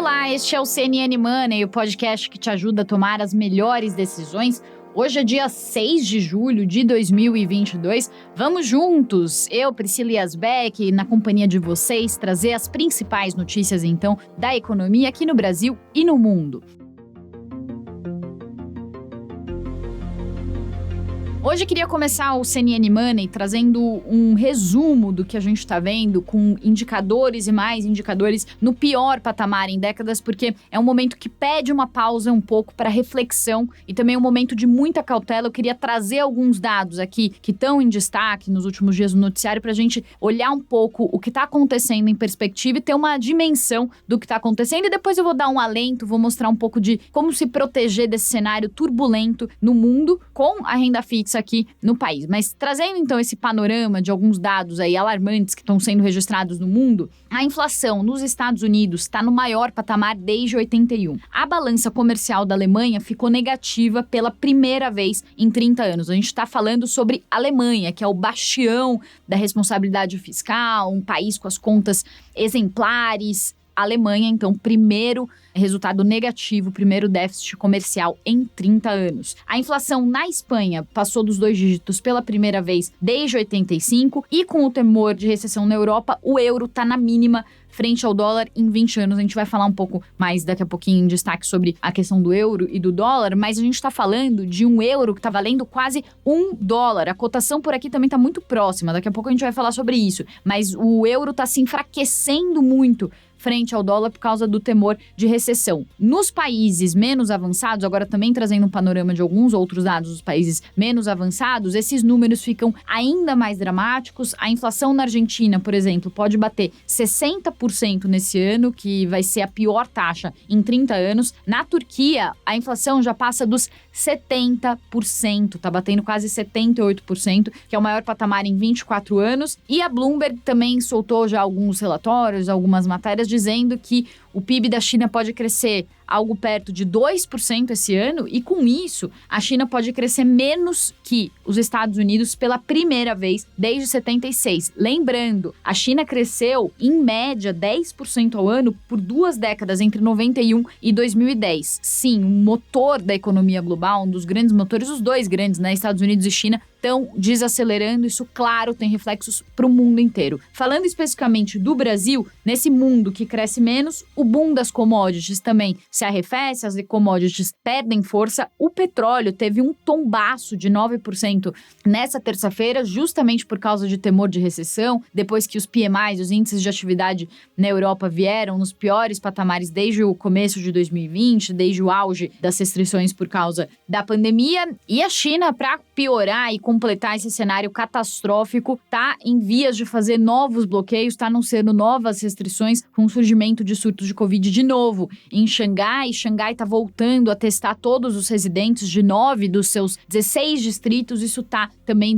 Olá, este é o CNN Money, o podcast que te ajuda a tomar as melhores decisões. Hoje é dia 6 de julho de 2022. Vamos juntos, eu, Priscila Yasbeck, na companhia de vocês, trazer as principais notícias, então, da economia aqui no Brasil e no mundo. Hoje eu queria começar o CNN Money trazendo um resumo do que a gente está vendo, com indicadores e mais indicadores no pior patamar em décadas, porque é um momento que pede uma pausa um pouco para reflexão e também um momento de muita cautela. Eu queria trazer alguns dados aqui que estão em destaque nos últimos dias no noticiário para a gente olhar um pouco o que está acontecendo em perspectiva e ter uma dimensão do que está acontecendo. E depois eu vou dar um alento, vou mostrar um pouco de como se proteger desse cenário turbulento no mundo com a renda fixa aqui no país. Mas trazendo então esse panorama de alguns dados aí alarmantes que estão sendo registrados no mundo, a inflação nos Estados Unidos está no maior patamar desde 81. A balança comercial da Alemanha ficou negativa pela primeira vez em 30 anos. A gente está falando sobre a Alemanha, que é o bastião da responsabilidade fiscal, um país com as contas exemplares. A Alemanha, então, primeiro resultado negativo, primeiro déficit comercial em 30 anos. A inflação na Espanha passou dos 2 dígitos pela primeira vez desde 85 e com o temor de recessão na Europa, o euro está na mínima frente ao dólar em 20 anos. A gente vai falar um pouco mais daqui a pouquinho em destaque sobre a questão do euro e do dólar, mas a gente está falando de um euro que está valendo quase $1. A cotação por aqui também está muito próxima, daqui a pouco a gente vai falar sobre isso, mas o euro está se enfraquecendo muito frente ao dólar por causa do temor de recessão. Nos países menos avançados, agora também trazendo um panorama de alguns outros dados dos países menos avançados, esses números ficam ainda mais dramáticos. A inflação na Argentina, por exemplo, pode bater 60% nesse ano, que vai ser a pior taxa em 30 anos. Na Turquia, a inflação já passa dos 70%, tá batendo quase 78%, que é o maior patamar em 24 anos. E a Bloomberg também soltou já alguns relatórios, algumas matérias dizendo que o PIB da China pode crescer algo perto de 2% esse ano e, com isso, a China pode crescer menos que os Estados Unidos pela primeira vez desde 76. Lembrando, a China cresceu, em média, 10% ao ano por 2 décadas, entre 91 e 2010. Sim, o motor da economia global, um dos grandes motores, os dois grandes, né, Estados Unidos e China, estão desacelerando. Isso, claro, tem reflexos para o mundo inteiro. Falando especificamente do Brasil, nesse mundo que cresce menos, o boom das commodities também se arrefece, as commodities perdem força. O petróleo teve um tombaço de 9% nessa terça-feira, justamente por causa de temor de recessão, depois que os PMIs, os índices de atividade na Europa, vieram nos piores patamares desde o começo de 2020, desde o auge das restrições por causa da pandemia. E a China, para piorar e completar esse cenário catastrófico, está em vias de fazer novos bloqueios, está anunciando novas restrições com o surgimento de surtos de Covid de novo em Xangai. Xangai está voltando a testar todos os residentes de 9 dos seus 16 distritos. Isso está também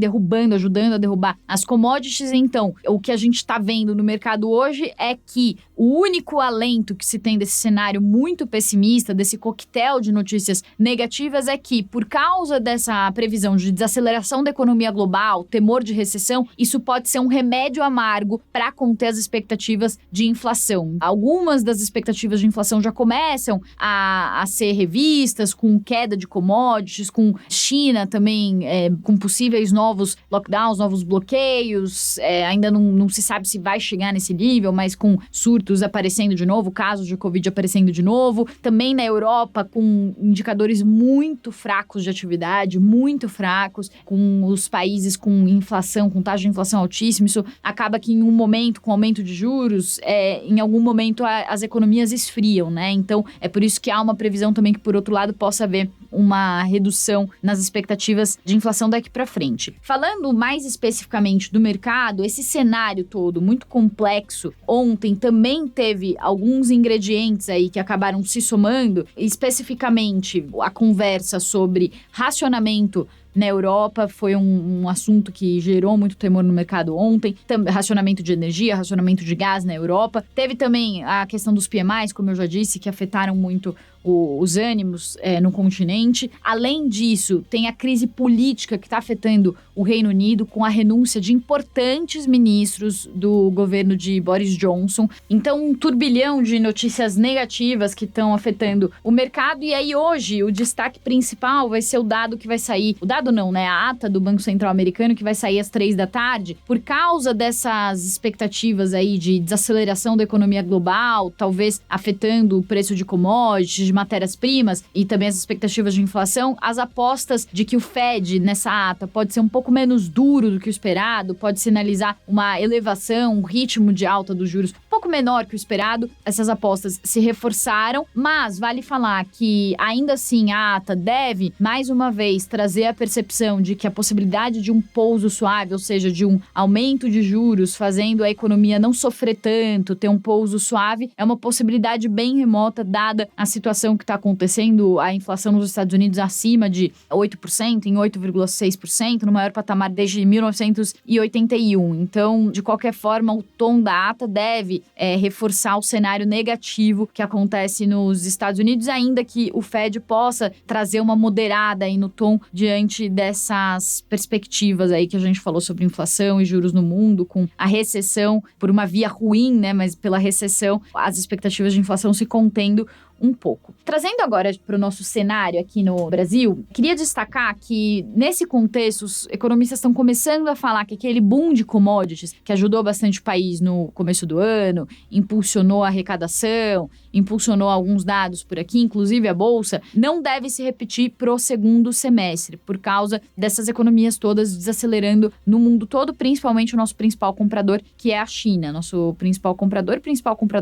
ajudando a derrubar as commodities. Então, o que a gente está vendo no mercado hoje é que o único alento que se tem desse cenário muito pessimista, desse coquetel de notícias negativas, é que, por causa dessa previsão de desaceleração da economia global, temor de recessão, isso pode ser um remédio amargo para conter as expectativas de inflação. Algumas das expectativas de inflação já começam a ser revistas, com queda de commodities, com China também, com possíveis novos lockdowns, novos bloqueios. Ainda não se sabe se vai chegar nesse nível, mas com surtos aparecendo de novo, casos de Covid aparecendo de novo. Também na Europa, com indicadores muito fracos de atividade, muito fracos, com os países com inflação, com taxa de inflação altíssima. Isso acaba que em um momento, com aumento de juros, em algum momento as economias esfriam, né? Então, é por isso que há uma previsão também que, por outro lado, possa haver uma redução nas expectativas de inflação daqui para frente. Falando mais especificamente do mercado, esse cenário todo muito complexo, ontem também teve alguns ingredientes aí que acabaram se somando, especificamente a conversa sobre racionamento na Europa foi um assunto que gerou muito temor no mercado ontem. Racionamento de energia, racionamento de gás na Europa. Teve também a questão dos PMIs, como eu já disse, que afetaram muito os ânimos no continente. Além disso, tem a crise política que está afetando o Reino Unido com a renúncia de importantes ministros do governo de Boris Johnson. Então, um turbilhão de notícias negativas que estão afetando o mercado. E aí, hoje, o destaque principal vai ser o dado que vai sair. O dado não, né? A ata do Banco Central americano que vai sair às 3 da tarde. Por causa dessas expectativas aí de desaceleração da economia global, talvez afetando o preço de commodities, de matérias-primas e também as expectativas de inflação, as apostas de que o Fed, nessa ata, pode ser um pouco menos duro do que o esperado, pode sinalizar uma elevação, um ritmo de alta dos juros um pouco menor que o esperado. Essas apostas se reforçaram, mas vale falar que, ainda assim, a ata deve, mais uma vez, trazer a percepção de que a possibilidade de um pouso suave, ou seja, de um aumento de juros, fazendo a economia não sofrer tanto, ter um pouso suave, é uma possibilidade bem remota, dada a situação que está acontecendo, a inflação nos Estados Unidos acima de 8%, em 8,6%, no maior patamar desde 1981. Então, de qualquer forma, o tom da ata deve reforçar o cenário negativo que acontece nos Estados Unidos, ainda que o Fed possa trazer uma moderada aí no tom diante dessas perspectivas aí que a gente falou sobre inflação e juros no mundo, com a recessão por uma via ruim, né, mas pela recessão, as expectativas de inflação se contendo um pouco. Trazendo agora para o nosso cenário aqui no Brasil, queria destacar que, nesse contexto, os economistas estão começando a falar que aquele boom de commodities, que ajudou bastante o país no começo do ano, impulsionou a arrecadação, impulsionou alguns dados por aqui, inclusive a Bolsa, não deve se repetir pro segundo semestre, por causa dessas economias todas desacelerando no mundo todo, principalmente o nosso principal comprador, que é a China, nosso principal comprador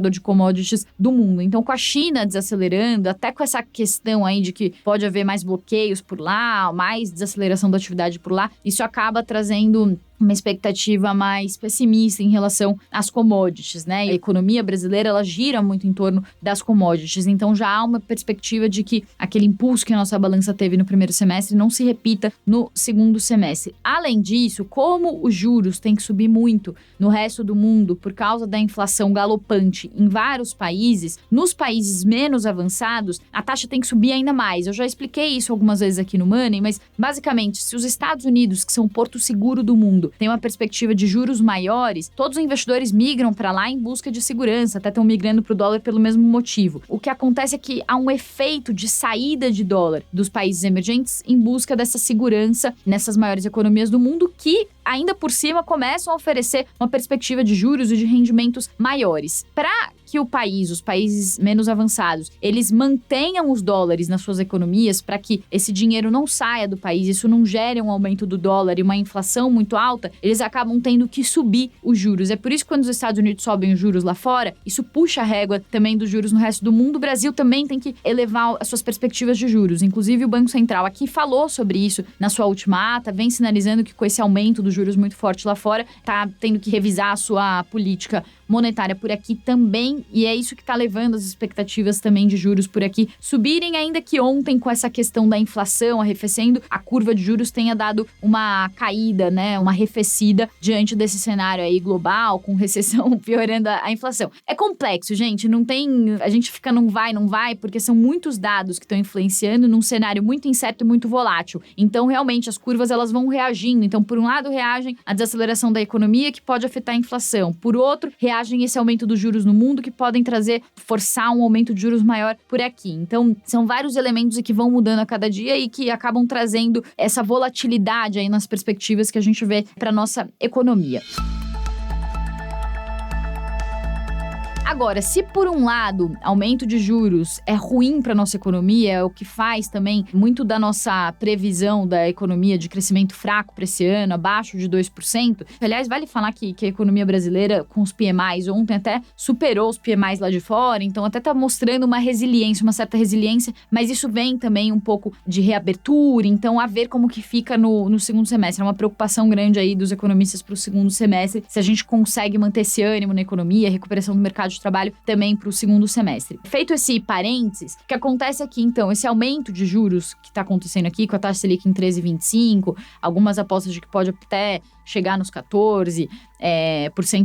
de commodities do mundo. Então, com a China desacelerando, até com essa questão aí de que pode haver mais bloqueios por lá, mais desaceleração da atividade por lá, isso acaba trazendo uma expectativa mais pessimista em relação às commodities, né? A economia brasileira, ela gira muito em torno das commodities, então já há uma perspectiva de que aquele impulso que a nossa balança teve no primeiro semestre não se repita no segundo semestre. Além disso, como os juros têm que subir muito no resto do mundo por causa da inflação galopante em vários países, nos países menos avançados, a taxa tem que subir ainda mais. Eu já expliquei isso algumas vezes aqui no Money, mas basicamente, se os Estados Unidos, que são o porto seguro do mundo, tem uma perspectiva de juros maiores, todos os investidores migram para lá em busca de segurança, até estão migrando para o dólar pelo mesmo motivo. O que acontece é que há um efeito de saída de dólar dos países emergentes em busca dessa segurança nessas maiores economias do mundo, que ainda por cima começam a oferecer uma perspectiva de juros e de rendimentos maiores. Para que o país, os países menos avançados, eles mantenham os dólares nas suas economias, para que esse dinheiro não saia do país, isso não gere um aumento do dólar e uma inflação muito alta, eles acabam tendo que subir os juros. É por isso que quando os Estados Unidos sobem os juros lá fora, isso puxa a régua também dos juros no resto do mundo. O Brasil também tem que elevar as suas perspectivas de juros. Inclusive, o Banco Central aqui falou sobre isso na sua última ata, vem sinalizando que com esse aumento dos juros muito forte lá fora, tá tendo que revisar a sua política monetária por aqui também, e é isso que está levando as expectativas também de juros por aqui subirem, ainda que ontem, com essa questão da inflação arrefecendo, a curva de juros tenha dado uma caída, né, uma arrefecida diante desse cenário aí global, com recessão piorando a inflação. É complexo, gente, não tem, a gente fica não vai, porque são muitos dados que estão influenciando num cenário muito incerto e muito volátil. Então, realmente, as curvas, elas vão reagindo. Então, por um lado, reagem à desaceleração da economia, que pode afetar a inflação. Por outro, reagem esse aumento dos juros no mundo, que podem forçar um aumento de juros maior por aqui. Então, são vários elementos que vão mudando a cada dia e que acabam trazendo essa volatilidade aí nas perspectivas que a gente vê para nossa economia. Agora, se por um lado, aumento de juros é ruim para nossa economia, é o que faz também muito da nossa previsão da economia de crescimento fraco para esse ano, abaixo de 2%. Aliás, vale falar que a economia brasileira, com os PMIs, ontem até superou os PMIs lá de fora, então até está mostrando uma resiliência, uma certa resiliência, mas isso vem também um pouco de reabertura, então a ver como que fica no segundo semestre. É uma preocupação grande aí dos economistas para o segundo semestre, se a gente consegue manter esse ânimo na economia, recuperação do mercado de trabalho também para o segundo semestre. Feito esse parênteses, o que acontece aqui, então, esse aumento de juros que está acontecendo aqui, com a taxa Selic em 13,25, algumas apostas de que pode até chegar nos 14%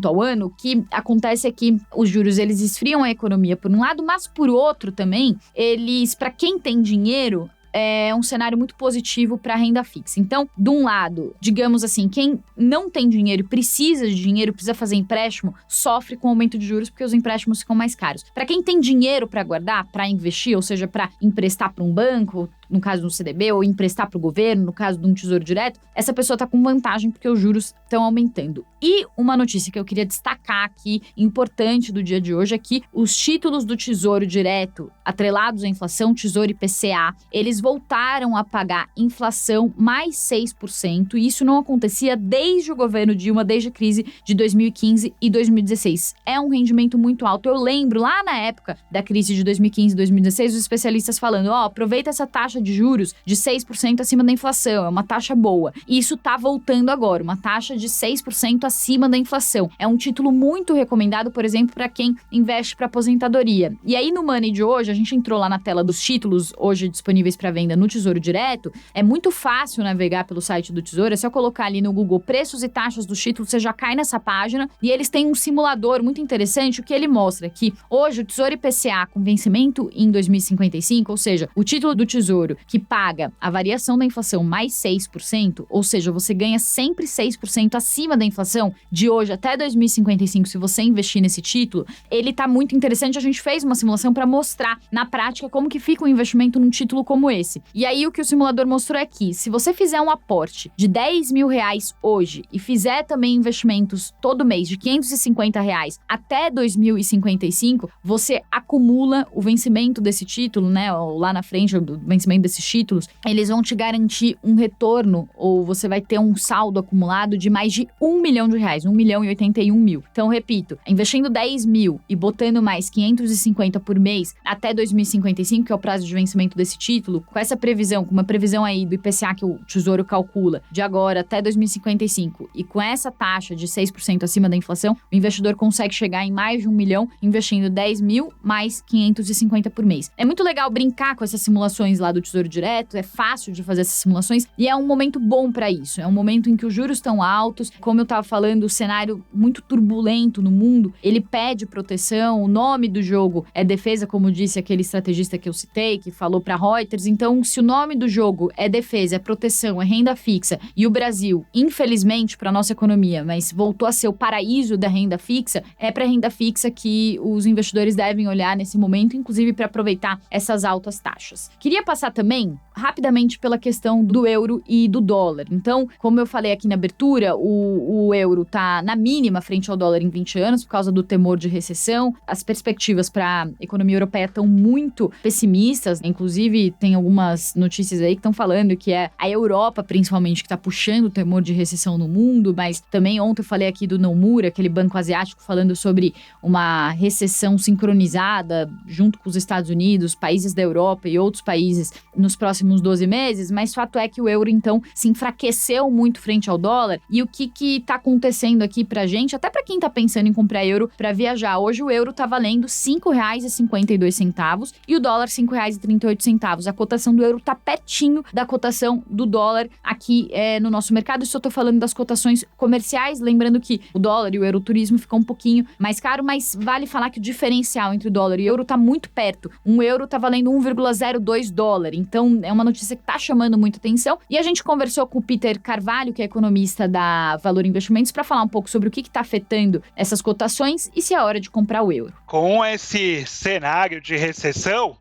ao ano, o que acontece é que os juros, eles esfriam a economia por um lado, mas por outro também, eles, para quem tem dinheiro, é um cenário muito positivo para a renda fixa. Então, de um lado, digamos assim, quem não tem dinheiro e precisa de dinheiro, precisa fazer empréstimo, sofre com o aumento de juros porque os empréstimos ficam mais caros. Para quem tem dinheiro para guardar, para investir, ou seja, para emprestar para um banco, no caso do CDB, ou emprestar para o governo, no caso de um tesouro direto, essa pessoa está com vantagem porque os juros estão aumentando. E uma notícia que eu queria destacar aqui, importante do dia de hoje, é que os títulos do tesouro direto, atrelados à inflação, Tesouro IPCA, eles voltaram a pagar inflação mais 6%, e isso não acontecia desde o governo Dilma, desde a crise de 2015 e 2016. É um rendimento muito alto. Eu lembro, lá na época da crise de 2015 e 2016, os especialistas falando, aproveita essa taxa de juros de 6% acima da inflação, é uma taxa boa. E isso tá voltando agora, uma taxa de 6% acima da inflação. É um título muito recomendado, por exemplo, para quem investe para aposentadoria. E aí no Money de hoje, a gente entrou lá na tela dos títulos hoje disponíveis para venda no Tesouro Direto. É muito fácil navegar pelo site do Tesouro, é só colocar ali no Google preços e taxas dos títulos, você já cai nessa página e eles têm um simulador muito interessante, o que ele mostra que hoje o Tesouro IPCA com vencimento em 2055, ou seja, o título do Tesouro que paga a variação da inflação mais 6%, ou seja, você ganha sempre 6% acima da inflação de hoje até 2055, se você investir nesse título, ele tá muito interessante. A gente fez uma simulação para mostrar na prática como que fica o investimento num título como esse. E aí o que o simulador mostrou é que se você fizer um aporte de R$10.000 hoje e fizer também investimentos todo mês de R$550 até 2055, você acumula o vencimento desse título, né, ou lá na frente, o vencimento desses títulos, eles vão te garantir um retorno, ou você vai ter um saldo acumulado de mais de R$1 milhão, R$1.081.000. Então, repito, investindo 10 mil e botando mais 550 por mês até 2055, que é o prazo de vencimento desse título, com essa previsão, com uma previsão aí do IPCA que o Tesouro calcula de agora até 2055, e com essa taxa de 6% acima da inflação, o investidor consegue chegar em mais de 1 milhão investindo 10 mil mais 550 por mês. É muito legal brincar com essas simulações lá do Tesouro Direto, é fácil de fazer essas simulações e é um momento bom para isso. É um momento em que os juros estão altos, como eu estava falando, o cenário muito turbulento no mundo, ele pede proteção, o nome do jogo é defesa, como disse aquele estrategista que eu citei, que falou para Reuters. Então, se o nome do jogo é defesa, é proteção, é renda fixa, e o Brasil, infelizmente para nossa economia, mas voltou a ser o paraíso da renda fixa, é para renda fixa que os investidores devem olhar nesse momento, inclusive para aproveitar essas altas taxas. Queria passar também rapidamente pela questão do euro e do dólar. Então, como eu falei aqui na abertura, o euro tá na mínima frente ao dólar em 20 anos por causa do temor de recessão. As perspectivas para a economia europeia estão muito pessimistas. Inclusive, tem algumas notícias aí que estão falando que é a Europa, principalmente, que está puxando o temor de recessão no mundo, mas também ontem eu falei aqui do Nomura, aquele banco asiático, falando sobre uma recessão sincronizada junto com os Estados Unidos, países da Europa e outros países nos próximos 12 meses, mas fato é que o euro, então, se enfraqueceu muito frente ao dólar. E o que tá acontecendo aqui pra gente, até pra quem tá pensando em comprar euro pra viajar, hoje o euro tá valendo R$ 5,52 e o dólar R$ 5,38. A cotação do euro tá pertinho da cotação do dólar aqui no nosso mercado. Isso eu tô falando das cotações comerciais, lembrando que o dólar e o euroturismo ficam um pouquinho mais caro, mas vale falar que o diferencial entre o dólar e o euro tá muito perto. Um euro tá valendo 1,02 dólar, então é uma notícia que tá chamando muita atenção. E a gente conversou com o Peter Carvalho, que é economista da Valor Investimentos, para falar um pouco sobre o que tá afetando essas cotações e se é hora de comprar o euro. Com esse cenário de recessão,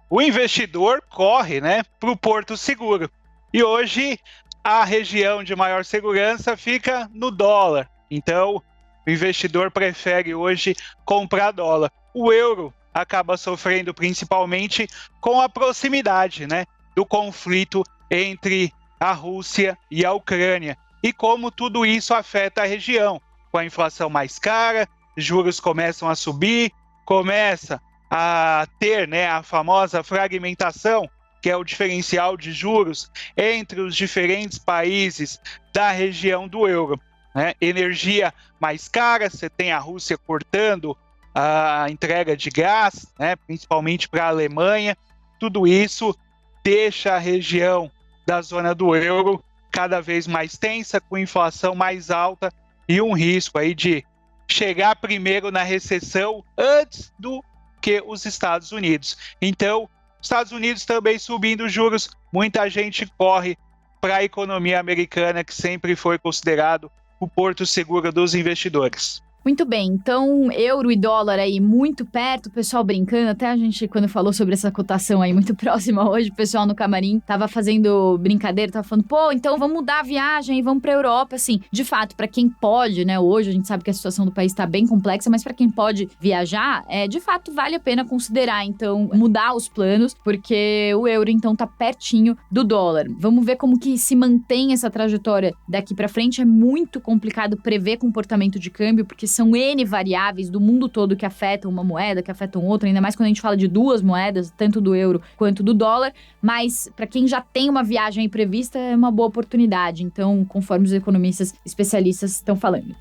o investidor corre, para o Porto Seguro. E hoje a região de maior segurança fica no dólar. Então, o investidor prefere hoje comprar dólar. O euro acaba sofrendo principalmente com a proximidade, do conflito entre a Rússia e a Ucrânia. E como tudo isso afeta a região. Com a inflação mais cara, juros começam a subir, começa a ter a famosa fragmentação, que é o diferencial de juros entre os diferentes países da região do euro. Energia mais cara, você tem a Rússia cortando a entrega de gás, né, principalmente para a Alemanha. Tudo isso deixa a região da zona do euro cada vez mais tensa, com inflação mais alta e um risco aí de chegar primeiro na recessão antes do que os Estados Unidos. Então, os Estados Unidos também subindo os juros, muita gente corre para a economia americana, que sempre foi considerado o porto seguro dos investidores. Muito bem, então euro e dólar aí muito perto, o pessoal brincando, até a gente quando falou sobre essa cotação aí muito próxima hoje, o pessoal no camarim tava fazendo brincadeira, tava falando, pô, então vamos mudar a viagem e vamos pra Europa, assim, de fato, pra quem pode, né, hoje a gente sabe que a situação do país tá bem complexa, mas pra quem pode viajar, de fato vale a pena considerar, então, mudar os planos, porque o euro então tá pertinho do dólar. Vamos ver como que se mantém essa trajetória daqui pra frente, é muito complicado prever comportamento de câmbio, porque são N variáveis do mundo todo que afetam uma moeda, que afetam outra, ainda mais quando a gente fala de duas moedas, tanto do euro quanto do dólar, mas para quem já tem uma viagem aí prevista, é uma boa oportunidade, então, conforme os economistas especialistas estão falando.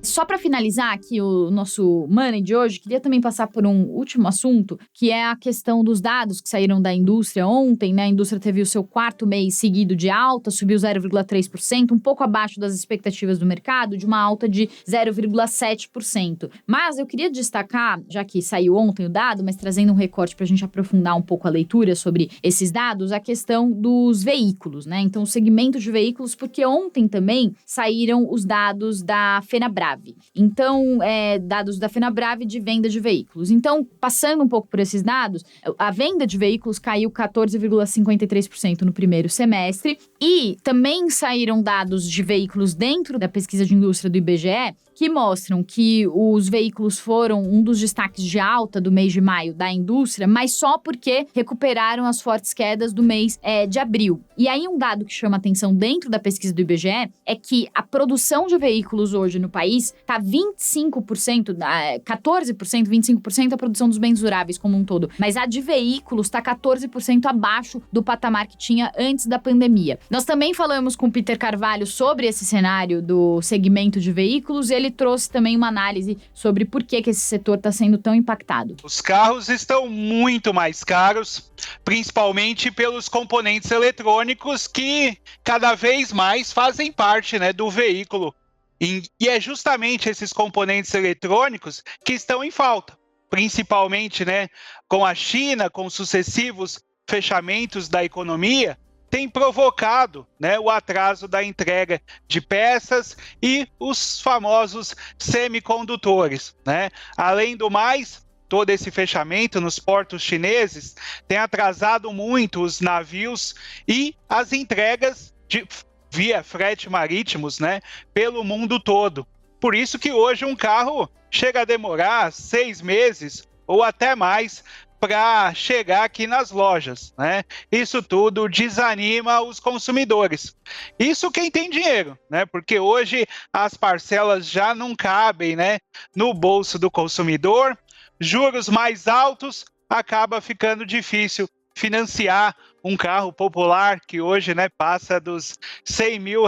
Só para finalizar aqui o nosso Money de hoje, queria também passar por um último assunto, que é a questão dos dados que saíram da indústria ontem, né? A indústria teve o seu quarto mês seguido de alta, subiu 0,3%, um pouco abaixo das expectativas do mercado, de uma alta de 0,7%. Mas eu queria destacar, já que saiu ontem o dado, mas trazendo um recorte para a gente aprofundar um pouco a leitura sobre esses dados, a questão dos veículos, né? Então, o segmento de veículos, porque ontem também saíram os dados da Fenabrave. Então, dados da Fenabrave de venda de veículos. Então, passando um pouco por esses dados, a venda de veículos caiu 14,53% no primeiro semestre e também saíram dados de veículos dentro da pesquisa de indústria do IBGE que mostram que os veículos foram um dos destaques de alta do mês de maio da indústria, mas só porque recuperaram as fortes quedas do mês de abril. E aí um dado que chama atenção dentro da pesquisa do IBGE é que a produção de veículos hoje no país está 25%, 14%, 25% a produção dos bens duráveis como um todo, mas a de veículos está 14% abaixo do patamar que tinha antes da pandemia. Nós também falamos com o Peter Carvalho sobre esse cenário do segmento de veículos e ele trouxe também uma análise sobre por que esse setor está sendo tão impactado. Os carros estão muito mais caros, principalmente pelos componentes eletrônicos que cada vez mais fazem parte, né, do veículo. E é justamente esses componentes eletrônicos que estão em falta, principalmente, né, com a China, com sucessivos fechamentos da economia, tem provocado, né, o atraso da entrega de peças e os famosos semicondutores, né? Além do mais, todo esse fechamento nos portos chineses tem atrasado muito os navios e as entregas via frete marítimos, né, pelo mundo todo. Por isso que hoje um carro chega a demorar 6 meses ou até mais para chegar aqui nas lojas, né? Isso tudo desanima os consumidores. Isso quem tem dinheiro, né? Porque hoje as parcelas já não cabem, né, no bolso do consumidor. Juros mais altos, acaba ficando difícil financiar um carro popular que hoje, né, passa dos R$100 mil.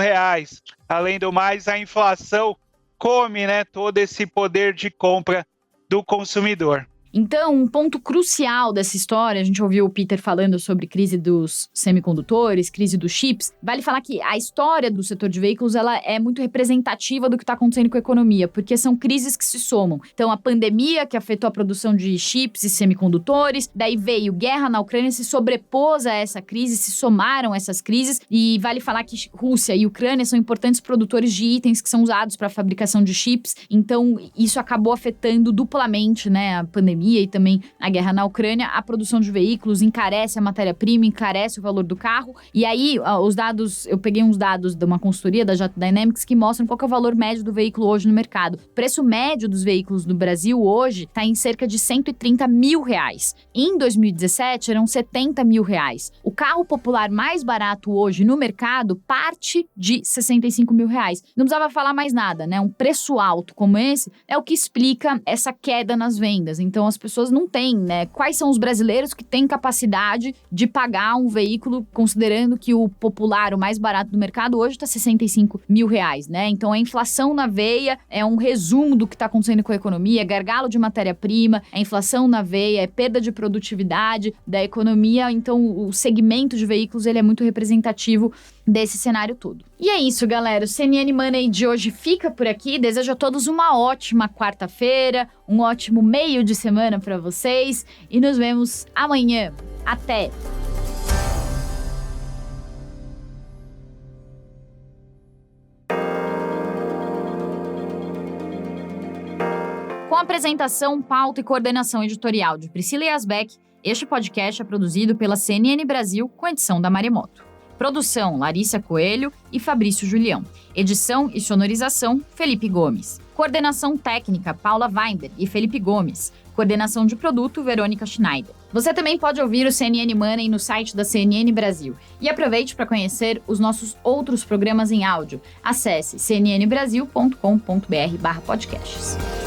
Além do mais, a inflação come, né, todo esse poder de compra do consumidor. Então, um ponto crucial dessa história, a gente ouviu o Peter falando sobre crise dos semicondutores, crise dos chips. Vale falar que a história do setor de veículos ela é muito representativa do que está acontecendo com a economia, porque são crises que se somam. Então, a pandemia que afetou a produção de chips e semicondutores, daí veio guerra na Ucrânia, se sobrepôs a essa crise, se somaram essas crises, e vale falar que Rússia e Ucrânia são importantes produtores de itens que são usados para a fabricação de chips, então isso acabou afetando duplamente, né, a pandemia e também a guerra na Ucrânia, a produção de veículos encarece a matéria-prima, encarece o valor do carro. E aí, os dados, eu peguei uns dados de uma consultoria da J Dynamics que mostram qual que é o valor médio do veículo hoje no mercado. O preço médio dos veículos no Brasil hoje está em cerca de R$130 mil. Em 2017, eram R$70 mil. O carro popular mais barato hoje no mercado parte de R$65 mil. Não precisava falar mais nada, né? Um preço alto como esse é o que explica essa queda nas vendas. Então, as pessoas não têm, né? Quais são os brasileiros que têm capacidade de pagar um veículo, considerando que o popular, o mais barato do mercado, hoje está R$65 mil, né? Então, a inflação na veia é um resumo do que está acontecendo com a economia, é gargalo de matéria-prima, é inflação na veia, é perda de produtividade da economia. Então, o segmento de veículos, ele é muito representativo desse cenário todo. E é isso, galera. O CNN Money de hoje fica por aqui. Desejo a todos uma ótima quarta-feira, um ótimo meio de semana para vocês e nos vemos amanhã. Até! Com apresentação, pauta e coordenação editorial de Priscila Yasbeck, este podcast é produzido pela CNN Brasil com edição da Maremoto. Produção, Larissa Coelho e Fabrício Julião. Edição e sonorização, Felipe Gomes. Coordenação técnica, Paula Weinberg e Felipe Gomes. Coordenação de produto, Verônica Schneider. Você também pode ouvir o CNN Money no site da CNN Brasil. E aproveite para conhecer os nossos outros programas em áudio. Acesse cnnbrasil.com.br/podcasts.